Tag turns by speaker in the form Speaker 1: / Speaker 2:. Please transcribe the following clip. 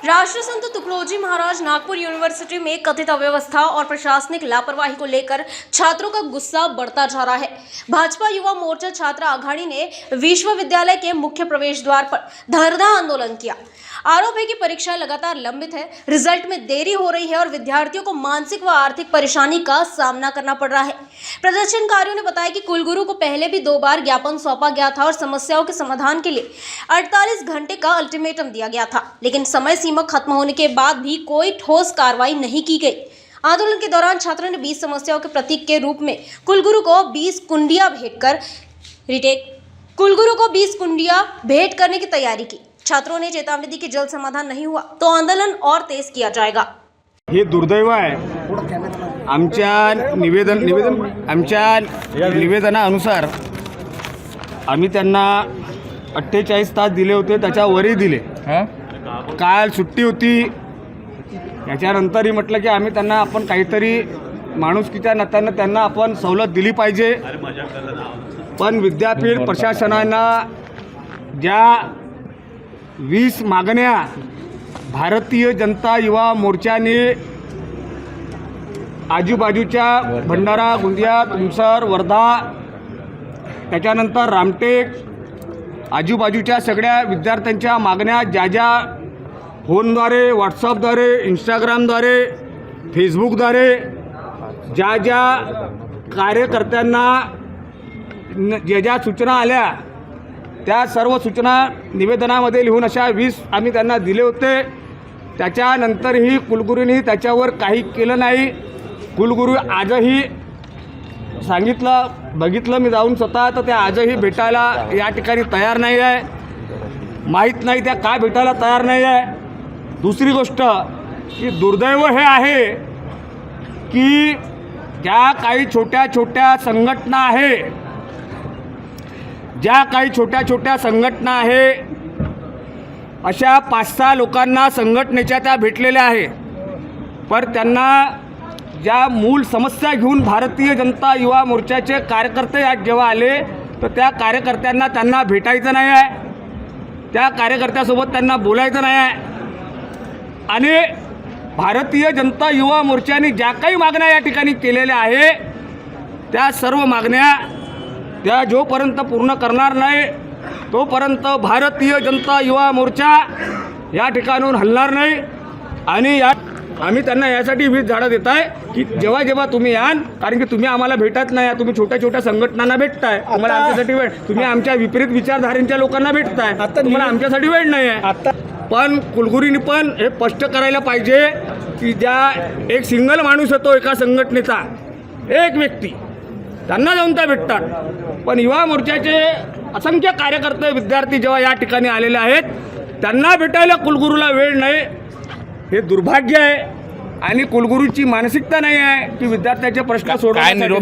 Speaker 1: राष्ट्रसंत तुकडोजी महाराज नागपुर यूनिवर्सिटी में कथित अव्यवस्था और प्रशासनिक लापरवाही को लेकर छात्रों का गुस्सा बढ़ता जा रहा है। भाजपा युवा मोर्चा छात्र आघाड़ी ने विश्वविद्यालय के मुख्य प्रवेश द्वार पर धरना आंदोलन किया। आरोप है कि परीक्षाएं लगातार लंबित है, रिजल्ट में देरी हो रही है और विद्यार्थियों को मानसिक व आर्थिक परेशानी का सामना करना पड़ रहा है। प्रदर्शनकारियों ने बताया कि कुलगुरु को पहले भी 2 बार ज्ञापन सौंपा गया था और समस्याओं के समाधान के लिए 48 घंटे का अल्टीमेटम दिया गया था, लेकिन समय सीमा खत्म होने के बाद भी कोई ठोस कार्रवाई नहीं की गई। आंदोलन के दौरान छात्रों ने 20 समस्याओं के प्रतीक के रूप में कुलगुरु को 20 कुंडियां भेंट करने की तैयारी की। छात्रों ने चेतावनी दी कि जल्द समाधान नहीं हुआ तो आंदोलन और तेज किया जाएगा।
Speaker 2: हे दुर्दैव आहे। आमच्या निवेदनानुसार आम्ही त्यांना 48 तास दिले होते, त्याच्यावरही दिले। काल सुट्टी होती, याच्यानंतरही म्हटलं की आम्ही त्यांना आपण काहीतरी माणुसकीच्या नात्यानं त्यांना आपण सवलत दिली पाहिजे। पण विद्यापीठ प्रशासनानं ज्या 20 मागण्या भारतीय जनता युवा मोर्चाने आजूबाजूच्या भंडारा, गोंदिया, तुमसर, वर्धा, त्याच्यानंतर रामटेक आजूबाजूच्या सगळ्या विद्यार्थ्यांच्या मागण्या ज्या फोनद्वारे, व्हॉट्सअपद्वारे, इंस्टाग्रामद्वारे, फेसबुकद्वारे ज्या कार्यकर्त्यांना ज्या सूचना आल्या त्या सर्व सूचना निवेदनामध्ये लिहून अशा 20 आम्ही त्यांना दिले होते। त्याच्यानंतरही कुलगुरूंनी त्याच्यावर काही केलं नाही। कुलगुरू आजही सांगितलं, बघितलं मी जाऊन स्वतः, तर त्या आजही भेटायला या ठिकाणी तयार नाही आहे। माहीत नाही त्या का भेटायला तयार नाही आहे। दुसरी गोष्ट की दुर्दैव हे आहे की ज्या काही छोट्या संघटना आहे, ज्या काही छोट्या संघटना आहे, अशा 5-6 लोकांना संघटनेच्या त्या भेटलेल्या आहे। पर त्यांना ज्या मूल समस्या घेऊन भारतीय जनता युवा मोर्चाचे कार्यकर्ते आज जेव्हा आले तर त्या कार्यकर्त्यांना त्यांना भेटायचं नाही आहे, त्या कार्यकर्त्यासोबत त्यांना बोलायचं नाही आहे। आणि भारतीय जनता युवा मोर्चाने ज्या काही मागण्या या ठिकाणी केलेल्या आहे त्या सर्व मागण्या त्या जोपर्यंत पूर्ण करणार नाही तोपर्यंत भारतीय जनता युवा मोर्चा या ठिकाणून हलणार नाही। आणि आम्ही त्यांना यासाठी 20 झाडं देत आहे की जेव्हा तुम्ही याल, कारण की तुम्ही आम्हाला भेटत नाही, तुम्ही छोट्या संघटनांना भेटताय, तुम्हाला आमच्यासाठी वेळ, तुम्ही आमच्या विपरीत विचारधारेच्या लोकांना भेटताय, तुम्हाला आमच्यासाठी वेळ नाही आहे। पण कुलगुरूंनी पण हे स्पष्ट करायला पाहिजे की ज्या एक सिंगल माणूस येतो एका संघटनेचा, एक व्यक्ती, त्यांना जाऊन त्या भेटतात। पण युवा मोर्चाचे असंख्य कार्यकर्ते, विद्यार्थी जेव्हा या ठिकाणी आलेले आहेत त्यांना भेटायला कुलगुरूला वेळ नाही, हे दुर्भाग्य आहे। आणि कुलगुरूची मानसिकता नाही आहे की विद्यार्थ्याचे प्रश्न सोडवण्यासाठी